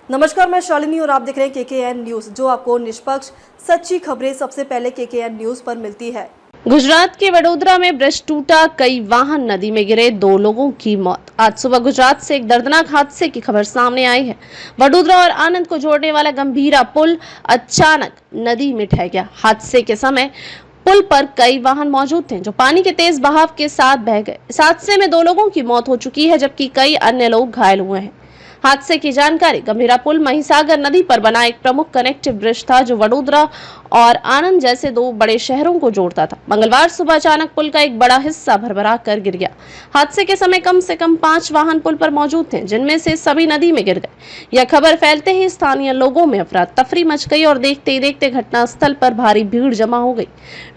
नमस्कार, मैं शालिनी और आप देख रहे हैं केकेएन न्यूज, जो आपको निष्पक्ष सच्ची खबरें सबसे पहले केकेएन न्यूज पर मिलती है। गुजरात के वडोदरा में ब्रिज टूटा, कई वाहन नदी में गिरे, 2 लोगों की मौत। आज सुबह गुजरात से एक दर्दनाक हादसे की खबर सामने आई है। वडोदरा और आनंद को जोड़ने वाला गंभीरा पुल अचानक नदी में ढह गया। हादसे के समय पुल पर कई वाहन मौजूद थे जो पानी के तेज बहाव के साथ बह गए। इस हादसे में 2 लोगों की मौत हो चुकी है, जबकि कई अन्य लोग घायल हुए हैं। हादसे की जानकारी, गंभीरा पुल महिसागर नदी पर बना एक प्रमुख कनेक्टिव ब्रिज था जो वडोदरा और आनंद जैसे 2 बड़े शहरों को जोड़ता था। मंगलवार सुबह अचानक पुल का एक बड़ा हिस्सा भरभरा कर गिर गया। हादसे के समय कम से कम 5 वाहन पुल पर मौजूद थे, जिनमें से सभी नदी में गिर गए। यह खबर फैलते ही स्थानीय लोगों में अफरा तफरी मच गई और देखते ही देखते घटनास्थल पर भारी भीड़ जमा हो गई।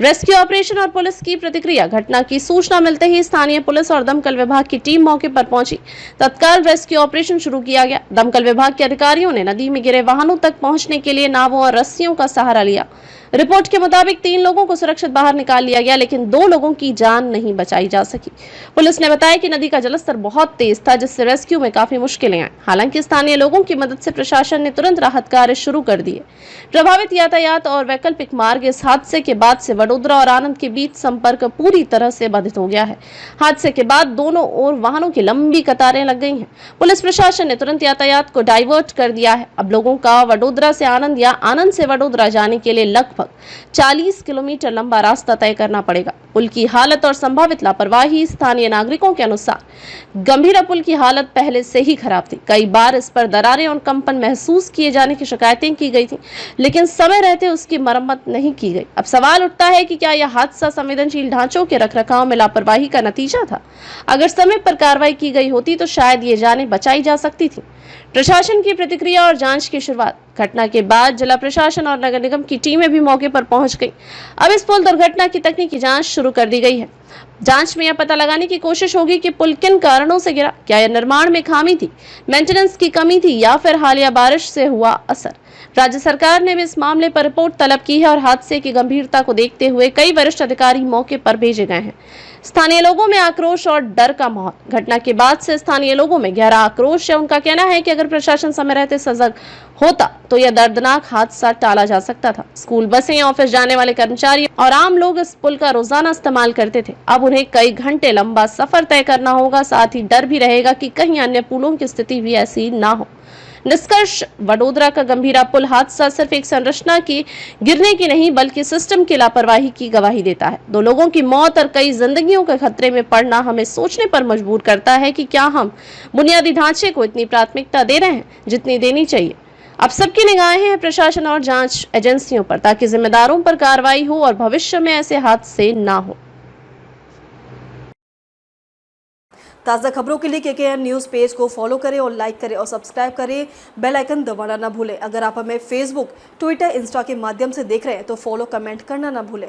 रेस्क्यू ऑपरेशन और पुलिस की प्रतिक्रिया। घटना की सूचना मिलते ही स्थानीय पुलिस और दमकल विभाग की टीम मौके पर पहुंची। तत्काल रेस्क्यू ऑपरेशन शुरू किया गया। दमकल विभाग के अधिकारियों ने नदी में गिरे वाहनों तक पहुंचने के लिए नावों और रस्सियों का सहारा लिया। रिपोर्ट के मुताबिक 3 लोगों को सुरक्षित बाहर निकाल लिया गया, लेकिन 2 लोगों की जान नहीं बचाई जा सकी। पुलिस ने बताया कि नदी का जलस्तर बहुत तेज था, जिससे रेस्क्यू में काफी मुश्किलें आई। हालांकि स्थानीय लोगों की मदद से प्रशासन ने तुरंत राहत कार्य शुरू कर दिए। प्रभावित यातायात और वैकल्पिक मार्ग। इस हादसे के बाद से वडोदरा और आनंद के बीच संपर्क पूरी तरह से बाधित हो गया है। हादसे के बाद दोनों ओर वाहनों की लंबी कतारें लग गई हैं। पुलिस प्रशासन ने तुरंत यातायात को डाइवर्ट कर दिया है। अब लोगों का वडोदरा से आनंद या आनंद से वडोदरा जाने के लिए लगभग 40 किलोमीटर लंबा रास्ता तय करना पड़ेगा। पुल की हालत और संभावित लापरवाही। स्थानीय नागरिकों के अनुसार गंभीरा पुल की हालत पहले से ही खराब थी। कई बार इस पर दरारें और कंपन महसूस किए जाने की शिकायतें की गई थी, लेकिन समय रहते उसकी मरम्मत नहीं की गई। अब सवाल उठता है कि क्या यह हादसा संवेदनशील ढांचों के रखरखाव में लापरवाही का नतीजा था? अगर समय पर कार्रवाई की गई होती तो शायद ये जानें बचाई जा सकती थी। प्रशासन की प्रतिक्रिया और जांच की शुरुआत। घटना के बाद जिला प्रशासन और नगर निगम की टीमें भी मौके पर पहुंच गई। अब इस पुल दुर्घटना की तकनीकी जांच शुरू कर दी गई है। जांच में यह पता लगाने की कोशिश होगी कि पुल किन कारणों से गिरा। क्या यह निर्माण में खामी थी, मेंटेनेंस की कमी थी, या फिर हालिया बारिश से हुआ असर। राज्य सरकार ने भी इस मामले पर रिपोर्ट तलब की है और हादसे की गंभीरता को देखते हुए कई वरिष्ठ अधिकारी मौके पर भेजे गए हैं। स्थानीय लोगों में आक्रोश और डर का माहौल। घटना के बाद से स्थानीय लोगों में गहरा आक्रोश है। उनका कहना है कि अगर प्रशासन समय रहते सजग होता तो यह दर्दनाक हादसा टाला जा सकता था। स्कूल बसें, ऑफिस जाने वाले कर्मचारी और आम लोग इस पुल का रोजाना इस्तेमाल करते थे। अब उन्हें कई घंटे लंबा सफर तय करना होगा। साथ ही डर भी रहेगा कि कहीं अन्य पुलों की स्थिति भी ऐसी ना हो। निष्कर्ष, वडोदरा का गंभीरा पुल हादसा सिर्फ एक संरचना की गिरने की नहीं, बल्कि सिस्टम की लापरवाही की गवाही देता है। 2 लोगों की मौत और कई जिंदगियों के खतरे में पड़ना हमें सोचने पर मजबूर करता है कि क्या हम बुनियादी ढांचे को इतनी प्राथमिकता दे रहे हैं जितनी देनी चाहिए। अब सबकी निगाहें हैं प्रशासन और जांच एजेंसियों पर, ताकि जिम्मेदारों पर कार्रवाई हो और भविष्य में ऐसे हादसे ना हो। ताज़ा खबरों के लिए केकेएन न्यूज़ पेज को फॉलो करें और लाइक करें और सब्सक्राइब करें। बेल आइकन दबाना ना भूलें। अगर आप हमें फेसबुक, ट्विटर, इंस्टा के माध्यम से देख रहे हैं तो फॉलो, कमेंट करना ना भूलें।